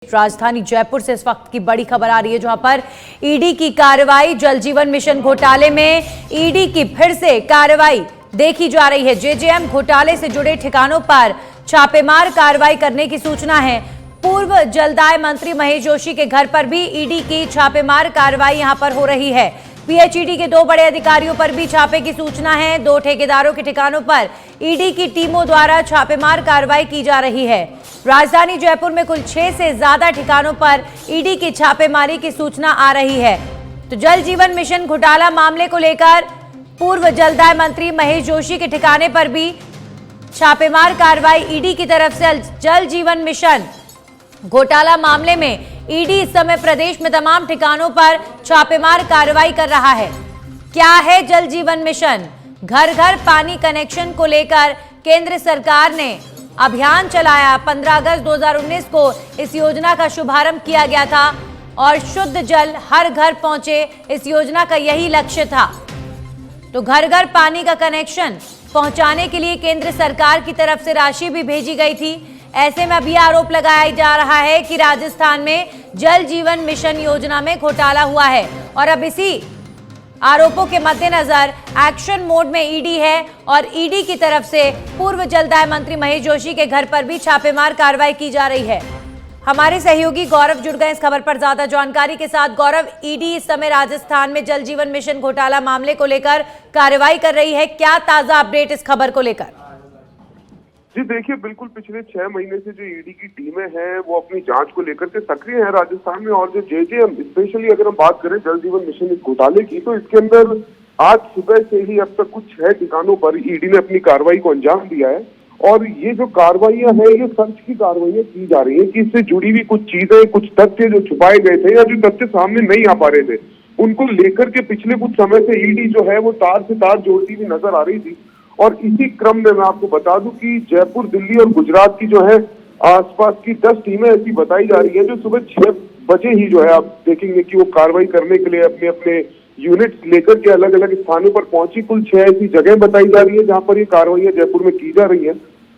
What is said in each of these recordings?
राजधानी जयपुर से इस वक्त की बड़ी खबर आ रही है, जहां पर ईडी की कार्रवाई जल जीवन मिशन घोटाले में ईडी की फिर से कार्रवाई देखी जा रही है। जेजेएम घोटाले से जुड़े ठिकानों पर छापेमार कार्रवाई करने की सूचना है। पूर्व जलदाय मंत्री महेश जोशी के घर पर भी ईडी की छापेमार कार्रवाई यहां पर हो रही है। पीएचईडी के 2 बड़े अधिकारियों पर भी छापे की सूचना है। 2 ठेकेदारों के ठिकानों पर ईडी की टीमों द्वारा छापेमार कार्रवाई की जा रही है। राजधानी जयपुर में कुल 6 से ज्यादा ठिकानों पर ईडी की छापेमारी की सूचना आ रही है। तो जल जीवन मिशन घोटाला मामले को लेकर पूर्व जलदाय मंत्री महेश जोशी के ठिकाने पर भी छापेमार कार्रवाई ईडी की तरफ से। जल जीवन मिशन घोटाला मामले में ईडी इस समय प्रदेश में तमाम ठिकानों पर छापेमार कार्रवाई कर रहा है। क्या है जल जीवन मिशन? घर घर पानी कनेक्शन को लेकर केंद्र सरकार ने अभियान चलाया। 15 अगस्त 2019 को इस योजना का शुभारंभ किया गया था और शुद्ध जल हर घर पहुंचे, इस योजना का यही लक्ष्य था। तो घर घर पानी का कनेक्शन पहुंचाने के लिए केंद्र सरकार की तरफ से राशि भी भेजी गई थी। ऐसे में अभी आरोप लगाया जा रहा है कि राजस्थान में जल जीवन मिशन योजना में घोटाला हुआ है और अब इसी आरोपों के मद्देनजर एक्शन मोड में ईडी है और ईडी की तरफ से पूर्व जलदाय मंत्री महेश जोशी के घर पर भी छापेमार कार्रवाई की जा रही है। हमारे सहयोगी गौरव जुड़ गए इस खबर पर ज्यादा जानकारी के साथ। गौरव, ईडी इस समय राजस्थान में जल जीवन मिशन घोटाला मामले को लेकर कार्रवाई कर रही है, क्या ताजा अपडेट इस खबर को लेकर? जी देखिए, बिल्कुल पिछले 6 महीने से जो ईडी की टीमें हैं वो अपनी जांच को लेकर के सक्रिय है राजस्थान में। और जो जेजेएम स्पेशली अगर हम बात करें जल जीवन मिशन इस घोटाले की, तो इसके अंदर आज सुबह से ही अब तक कुछ 6 ठिकानों पर ईडी ने अपनी कार्रवाई को अंजाम दिया है। और ये जो कार्रवाइयां हैं ये सर्च की कार्रवाइयां की जा रही है कि इससे जुड़ी हुई कुछ चीजें, कुछ तथ्य जो छुपाए गए थे या जो तथ्य सामने नहीं आ पा रहे थे, उनको लेकर के पिछले कुछ समय से ईडी जो है वो तार से तार जोड़ती हुई नजर आ रही थी। और इसी क्रम में मैं आपको बता दूं कि जयपुर, दिल्ली और गुजरात की जो है आसपास की 10 टीमें ऐसी बताई जा रही है जो सुबह 6 बजे ही जो है आप देखेंगे कि वो कार्रवाई करने के लिए अपने अपने यूनिट्स लेकर के अलग अलग स्थानों पर पहुंची। कुल 6 ऐसी जगह बताई जा रही है जहां पर ये कार्रवाइयां जयपुर में की जा रही है।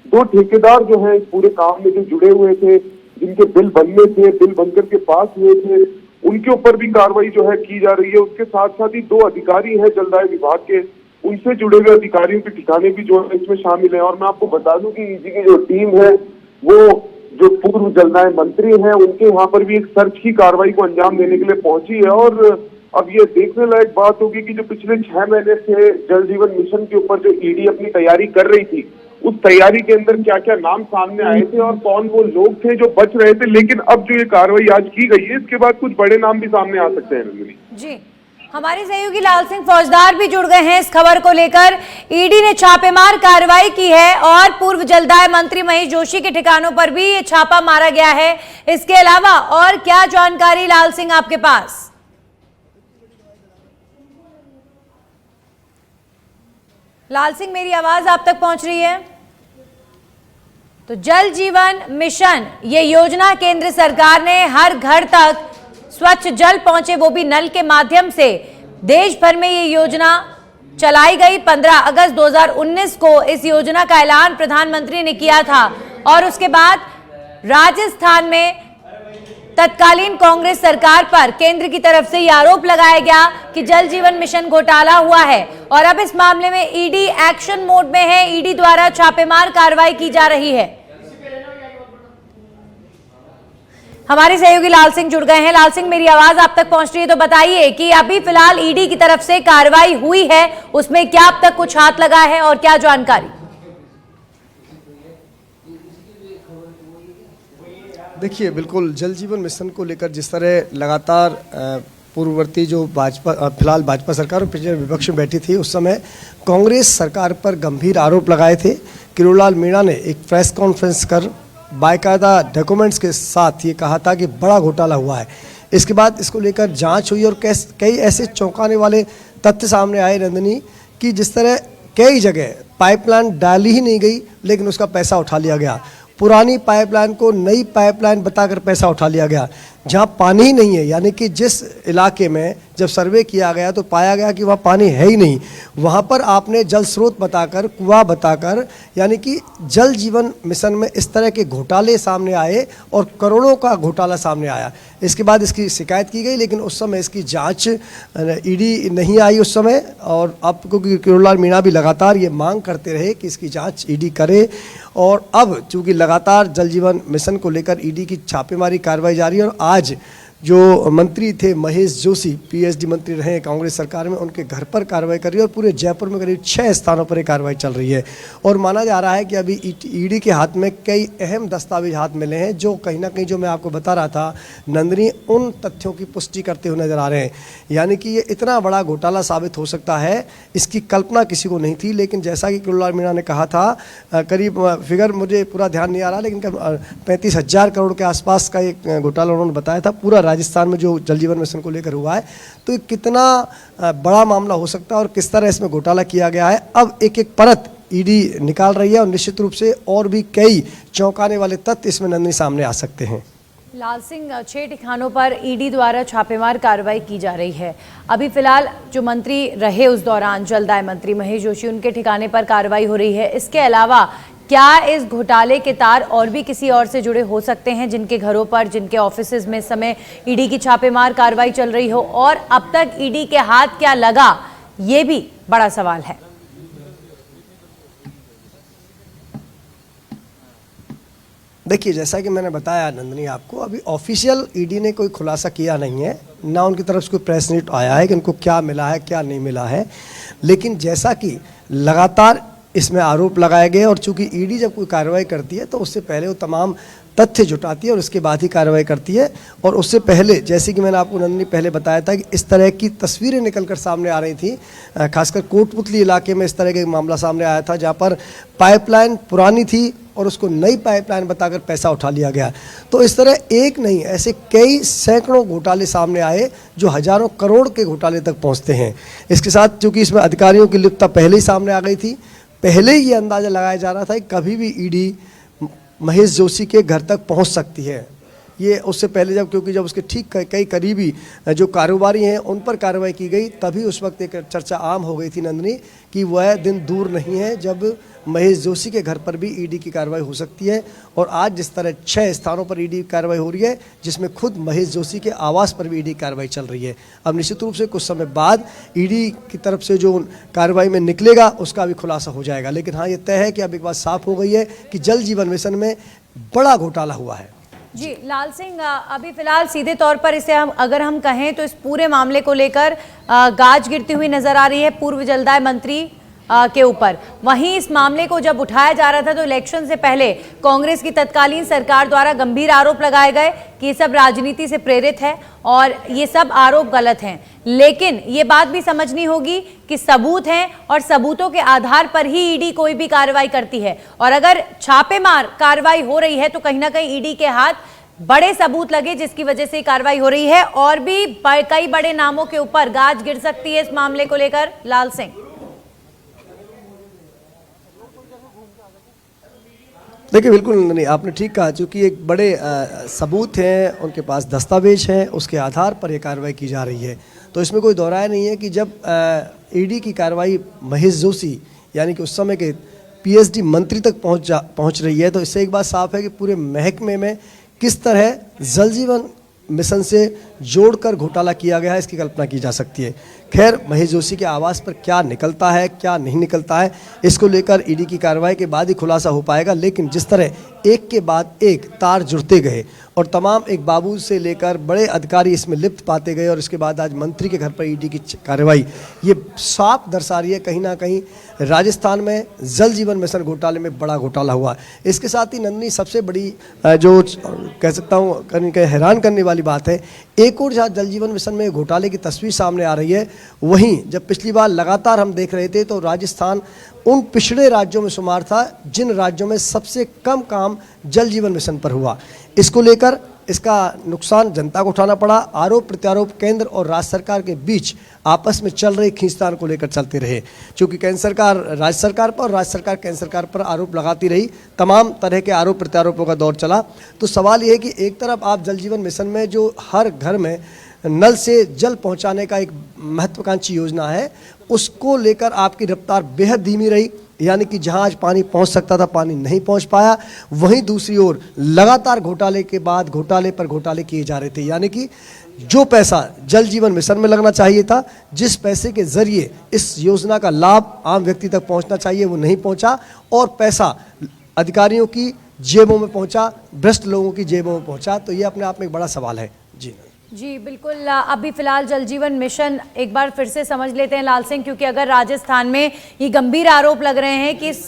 2 ठेकेदार जो है इस पूरे काम में जो जुड़े हुए थे, जिनके बिल बनने थे, बिल बनकर के पास हुए थे, उनके ऊपर भी कार्रवाई जो है की जा रही है। उसके साथ साथ ही 2 अधिकारी हैं जलदाय विभाग के, उनसे जुड़े हुए अधिकारियों के ठिकाने भी जो है इसमें शामिल है। और मैं आपको बता दूं कि ईडी की जो टीम है वो जो पूर्व जलदाय मंत्री हैं उनके वहां पर भी एक सर्च की कार्रवाई को अंजाम देने के लिए पहुंची है। और अब ये देखने लायक बात होगी कि जो पिछले 6 महीने से जल जीवन मिशन के ऊपर जो ईडी अपनी तैयारी कर रही थी, उस तैयारी के अंदर क्या क्या नाम सामने आए थे और कौन वो लोग थे जो बच रहे थे। लेकिन अब जो ये कार्रवाई आज की गई है, इसके बाद कुछ बड़े नाम भी सामने आ सकते हैं। रंजनी जी, हमारे सहयोगी लाल सिंह फौजदार भी जुड़ गए हैं इस खबर को लेकर। ईडी ने छापेमार कार्रवाई की है और पूर्व जलदाय मंत्री महेश जोशी के ठिकानों पर भी ये छापा मारा गया है। इसके अलावा और क्या जानकारी लाल सिंह आपके पास? लाल सिंह, मेरी आवाज आप तक पहुंच रही है? तो जल जीवन मिशन ये योजना केंद्र सरकार ने हर घर तक स्वच्छ जल पहुंचे, वो भी नल के माध्यम से। देश भर में ये योजना चलाई गई। 15 अगस्त 2019 को इस योजना का ऐलान प्रधानमंत्री ने किया था और उसके बाद राजस्थान में तत्कालीन कांग्रेस सरकार पर केंद्र की तरफ से यह आरोप लगाया गया कि जल जीवन मिशन घोटाला हुआ है। और अब इस मामले में ईडी एक्शन मोड में है। ईडी द्वारा छापेमार कार्रवाई की जा रही है। हमारे सहयोगी लाल सिंह जुड़ गए हैं। लाल सिंह, मेरी आवाज आप तक पहुंच रही है तो बताइए कि अभी फिलहाल ईडी की तरफ से कार्रवाई हुई है, उसमें क्या अब तक कुछ हाथ लगा है और क्या जानकारी? देखिए, बिल्कुल जल जीवन मिशन को लेकर जिस तरह लगातार पूर्ववर्ती जो फिलहाल भाजपा सरकार और पिछले विपक्ष में बैठी थी, उस समय कांग्रेस सरकार पर गंभीर आरोप लगाए थे। किरोड़लाल मीणा ने एक प्रेस कॉन्फ्रेंस कर बाकायदा डॉक्यूमेंट्स के साथ ये कहा था कि बड़ा घोटाला हुआ है। इसके बाद इसको लेकर जांच हुई और कई ऐसे चौंकाने वाले तथ्य सामने आए नंदिनी, कि जिस तरह कई जगह पाइपलाइन डाली ही नहीं गई लेकिन उसका पैसा उठा लिया गया। पुरानी पाइपलाइन को नई पाइपलाइन बताकर पैसा उठा लिया गया। जहाँ पानी ही नहीं है, यानी कि जिस इलाके में जब सर्वे किया गया तो पाया गया कि वहाँ पानी है ही नहीं, वहाँ पर आपने जल स्रोत बताकर, कुआं बताकर, यानी कि जल जीवन मिशन में इस तरह के घोटाले सामने आए और करोड़ों का घोटाला सामने आया। इसके बाद इसकी शिकायत की गई, लेकिन उस समय इसकी जांच ईडी नहीं आई उस समय, और अब क्योंकि किरोड़ीलाल मीणा भी लगातार ये मांग करते रहे कि इसकी जांच ईडी करे, और अब चूँकि लगातार जल जीवन मिशन को लेकर ईडी की छापेमारी कार्रवाई जारी है, और आज जो मंत्री थे महेश जोशी, पीएचडी मंत्री रहे कांग्रेस सरकार में, उनके घर पर कार्रवाई कर रही है, और पूरे जयपुर में करीब 6 स्थानों पर ये कार्रवाई चल रही है। और माना जा रहा है कि अभी ईडी के हाथ में कई अहम दस्तावेज हाथ मिले हैं, जो कहीं ना कहीं, जो मैं आपको बता रहा था नंदिनी, उन तथ्यों की पुष्टि करते हुए नजर आ रहे हैं। यानी कि ये इतना बड़ा घोटाला साबित हो सकता है, इसकी कल्पना किसी को नहीं थी। लेकिन जैसा कि किरोड़ीलाल मीणा ने कहा था, करीब फिगर मुझे पूरा ध्यान नहीं आ रहा, लेकिन 35,000 करोड़ के आसपास का एक घोटाला उन्होंने बताया था पूरा राजस्थान में जो जल जीवन मिशन को लेकर हुआ है। तो कितना बड़ा मामला हो सकता है और किस तरह इसमें घोटाला किया गया है, अब एक एक परत ईडी निकाल रही है, और निश्चित रूप से और भी कई चौंकाने वाले तथ्य इसमें नंदिनी सामने आ सकते हैं। लाल सिंह, 6 ठिकानों पर ईडी द्वारा छापेमार कार्रवाई की जा रही है। अभी फिलहाल जो मंत्री रहे उस दौरान, जलदाय मंत्री महेश जोशी, उनके ठिकाने पर कार्रवाई हो रही है। इसके अलावा क्या इस घोटाले के तार और भी किसी और से जुड़े हो सकते हैं, जिनके घरों पर, जिनके ऑफिसेज में इस समय ईडी की छापेमार कार्रवाई चल रही हो, और अब तक ईडी के हाथ क्या लगा, ये भी बड़ा सवाल है। देखिए, जैसा कि मैंने बताया नंदिनी आपको, अभी ऑफिशियल ईडी ने कोई खुलासा किया नहीं है, ना उनकी तरफ से कोई प्रेस नोट आया है कि उनको क्या मिला है, क्या नहीं मिला है। लेकिन जैसा कि लगातार इसमें आरोप लगाए गए, और चूंकि ईडी जब कोई कार्रवाई करती है तो उससे पहले वो तमाम तथ्य जुटाती है और उसके बाद ही कार्रवाई करती है। और उससे पहले, जैसे कि मैंने आपको नंदिनी पहले बताया था, कि इस तरह की तस्वीरें निकलकर सामने आ रही थी, खासकर कोटपुतली इलाके में इस तरह का मामला सामने आया था, जहाँ पर पाइपलाइन पुरानी थी और उसको नई पाइपलाइन बताकर पैसा उठा लिया गया। तो इस तरह एक नहीं, ऐसे कई सैकड़ों घोटाले सामने आए जो हजारों करोड़ के घोटाले तक पहुँचते हैं। इसके साथ चूँकि इसमें अधिकारियों की लिप्तता पहले ही सामने आ गई थी, पहले ही ये अंदाज़ा लगाया जा रहा था कि कभी भी ईडी महेश जोशी के घर तक पहुंच सकती है। ये उससे पहले क्योंकि जब उसके ठीक कई करीबी जो कारोबारी हैं उन पर कार्रवाई की गई, तभी उस वक्त एक चर्चा आम हो गई थी नंदिनी, कि वह दिन दूर नहीं है जब महेश जोशी के घर पर भी ईडी की कार्रवाई हो सकती है। और आज जिस तरह 6 स्थानों पर ईडी की कार्रवाई हो रही है, जिसमें खुद महेश जोशी के आवास पर भी ईडी कार्रवाई चल रही है। अब निश्चित रूप से कुछ समय बाद ईडी की तरफ से जो कार्रवाई में निकलेगा उसका भी खुलासा हो जाएगा। लेकिन हाँ, ये तय है कि अब एक बात साफ हो गई है कि जल जीवन मिशन में बड़ा घोटाला हुआ है। जी लाल सिंह, अभी फिलहाल सीधे तौर पर इसे अगर हम कहें तो इस पूरे मामले को लेकर गाज गिरती हुई नजर आ रही है पूर्व जलदाय मंत्री के ऊपर। वहीं इस मामले को जब उठाया जा रहा था तो इलेक्शन से पहले कांग्रेस की तत्कालीन सरकार द्वारा गंभीर आरोप लगाए गए कि ये सब राजनीति से प्रेरित है और ये सब आरोप गलत हैं। लेकिन ये बात भी समझनी होगी कि सबूत हैं और सबूतों के आधार पर ही ईडी कोई भी कार्रवाई करती है। और अगर छापेमार कार्रवाई हो रही है तो कहीं ना कहीं ईडी के हाथ बड़े सबूत लगे, जिसकी वजह से कार्रवाई हो रही है, और भी कई बड़े नामों के ऊपर गाज गिर सकती है इस मामले को लेकर। लाल सिंह, देखिए, बिल्कुल नहीं, आपने ठीक कहा, चूँकि एक बड़े सबूत हैं, उनके पास दस्तावेज हैं, उसके आधार पर यह कार्रवाई की जा रही है। तो इसमें कोई दोहराया नहीं है कि जब ईडी की कार्रवाई महेश जोशी यानी कि उस समय के पीएचडी मंत्री तक पहुंच रही है, तो इससे एक बात साफ है कि पूरे महकमे में किस तरह जल जीवन मिशन से जोड़कर घोटाला किया गया है, इसकी कल्पना की जा सकती है। खैर, महेश जोशी के आवास पर क्या निकलता है, क्या नहीं निकलता है, इसको लेकर ईडी की कार्रवाई के बाद ही खुलासा हो पाएगा। लेकिन जिस तरह एक के बाद एक तार जुड़ते गए और तमाम एक बाबू से लेकर बड़े अधिकारी इसमें लिप्त पाते गए, और इसके बाद आज मंत्री के घर पर ईडी की कार्रवाई, ये साफ दर्शा रही है कहीं ना कहीं राजस्थान में जल जीवन मिशन घोटाले में बड़ा घोटाला हुआ। इसके साथ ही नंदिनी, सबसे बड़ी जो कह सकता हूँ हैरान करने वाली बात है, एक और जहाँ जल जीवन मिशन में घोटाले की तस्वीर सामने आ रही है, वहीं जब पिछली बार लगातार हम देख रहे थे तो राजस्थान उन पिछड़े राज्यों में शुमार था जिन राज्यों में सबसे कम काम जल जीवन मिशन पर हुआ। इसको लेकर इसका नुकसान जनता को उठाना पड़ा। आरोप प्रत्यारोप केंद्र और राज्य सरकार के बीच आपस में चल रही खींचतान को लेकर चलते रहे, क्योंकि केंद्र सरकार राज्य सरकार पर और राज्य सरकार केंद्र सरकार पर आरोप लगाती रही। तमाम तरह के आरोप प्रत्यारोपों का दौर चला। तो सवाल ये है कि एक तरफ आप जल जीवन मिशन में जो हर घर में नल से जल पहुंचाने का एक महत्वाकांक्षी योजना है, उसको लेकर आपकी रफ्तार बेहद धीमी रही, यानी कि जहां आज पानी पहुंच सकता था पानी नहीं पहुंच पाया। वहीं दूसरी ओर लगातार घोटाले के बाद घोटाले पर घोटाले किए जा रहे थे, यानी कि जो पैसा जल जीवन मिशन में लगना चाहिए था, जिस पैसे के जरिए इस योजना का लाभ आम व्यक्ति तक पहुंचना चाहिए, वो नहीं पहुंचा और पैसा अधिकारियों की जेबों में पहुंचा, भ्रष्ट लोगों की जेबों में पहुंचा। तो ये अपने आप में एक बड़ा सवाल है। जी बिल्कुल। अभी फिलहाल जल जीवन मिशन एक बार फिर से समझ लेते हैं लाल सिंह, क्योंकि अगर राजस्थान में ये गंभीर आरोप लग रहे हैं कि इस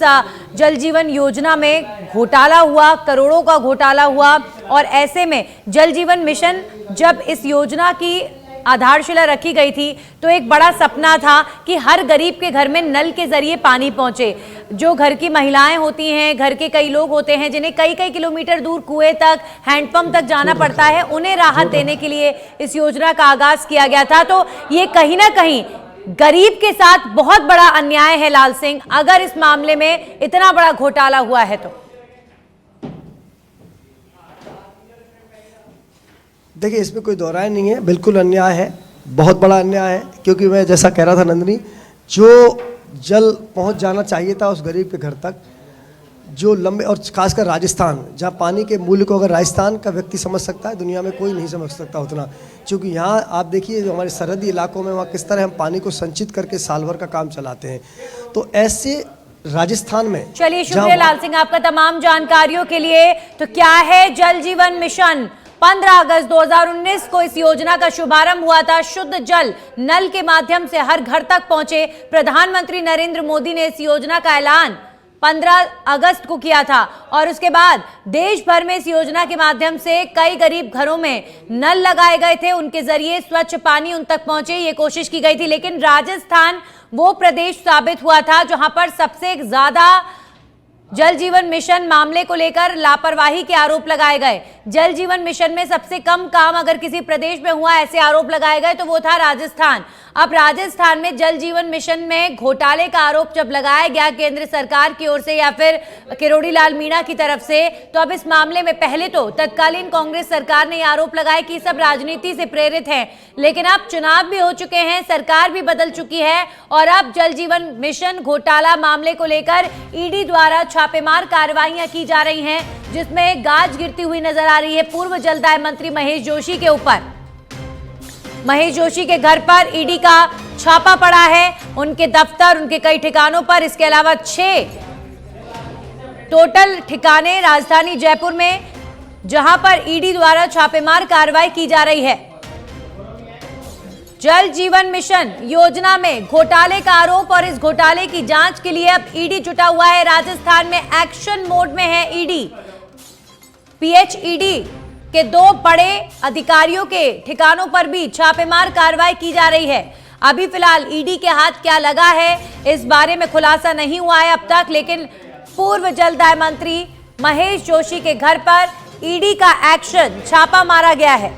जल जीवन योजना में घोटाला हुआ, करोड़ों का घोटाला हुआ, और ऐसे में जल जीवन मिशन जब इस योजना की आधारशिला रखी गई थी तो एक बड़ा सपना था कि हर गरीब के घर में नल के जरिए पानी पहुंचे। जो घर की महिलाएं होती हैं, घर के कई लोग होते हैं जिन्हें कई कई किलोमीटर दूर कुएं तक, हैंडपंप तक जाना पड़ता है, उन्हें राहत देने के लिए इस योजना का आगाज किया गया था। तो ये कहीं ना कहीं गरीब के साथ बहुत बड़ा अन्याय है लाल सिंह, अगर इस मामले में इतना बड़ा घोटाला हुआ है तो। देखिए, इसमें कोई दोहराय नहीं है, बिल्कुल अन्याय है, बहुत बड़ा अन्याय है। क्योंकि मैं जैसा कह रहा था नंदिनी, जो जल पहुंच जाना चाहिए था उस गरीब के घर तक, जो लंबे, और खासकर राजस्थान, जहां पानी के मूल्य को अगर राजस्थान का व्यक्ति समझ सकता है, दुनिया में कोई नहीं समझ सकता उतना। क्योंकि यहाँ आप देखिए जो हमारे सरहदी इलाकों में, वहाँ किस तरह हम पानी को संचित करके साल भर का काम चलाते हैं। तो ऐसे राजस्थान में, चलिए शुक्रिया लाल सिंह आपका तमाम जानकारियों के लिए। तो क्या है जल जीवन मिशन? 15 अगस्त 2019 को इस योजना का शुभारंभ हुआ था। शुद्ध जल नल के माध्यम से हर घर तक पहुंचे। प्रधानमंत्री नरेंद्र मोदी ने इस योजना का ऐलान 15 अगस्त को किया था और उसके बाद देश भर में इस योजना के माध्यम से कई गरीब घरों में नल लगाए गए थे, उनके जरिए स्वच्छ पानी उन तक पहुंचे, ये कोशिश की गई थी। लेकिन राजस्थान वो प्रदेश साबित हुआ था जहां पर सबसे ज्यादा जल जीवन मिशन मामले को लेकर लापरवाही के आरोप लगाए गए। जल जीवन मिशन में सबसे कम काम अगर किसी प्रदेश में हुआ, ऐसे आरोप लगाए गए, तो वो था राजस्थान। अब राजस्थान में जल जीवन मिशन में घोटाले का आरोप जब लगाया गया केंद्र सरकार की ओर से या फिर किरोड़ी लाल मीणा की तरफ से, तो अब इस मामले में पहले तो तत्कालीन कांग्रेस सरकार ने आरोप लगाया कि सब राजनीति से प्रेरित है, लेकिन अब चुनाव भी हो चुके हैं, सरकार भी बदल चुकी है और अब जल जीवन मिशन घोटाला मामले को लेकर ईडी द्वारा छापेमार कार्रवाइयां की जा रही हैं, जिसमें गाज गिरती हुई नजर आ रही है पूर्व जलदाय मंत्री महेश जोशी के ऊपर। महेश जोशी के घर पर ईडी का छापा पड़ा है, उनके दफ्तर, उनके कई ठिकानों पर। इसके अलावा 6 टोटल ठिकाने राजधानी जयपुर में, जहां पर ईडी द्वारा छापेमार कार्रवाई की जा रही है। जल जीवन मिशन योजना में घोटाले का आरोप और इस घोटाले की जांच के लिए अब ईडी जुटा हुआ है। राजस्थान में एक्शन मोड में है ईडी। पीएचईडी के 2 बड़े अधिकारियों के ठिकानों पर भी छापेमार कार्रवाई की जा रही है। अभी फिलहाल ईडी के हाथ क्या लगा है इस बारे में खुलासा नहीं हुआ है अब तक, लेकिन पूर्व जलदाय मंत्री महेश जोशी के घर पर ईडी का एक्शन, छापा मारा गया है।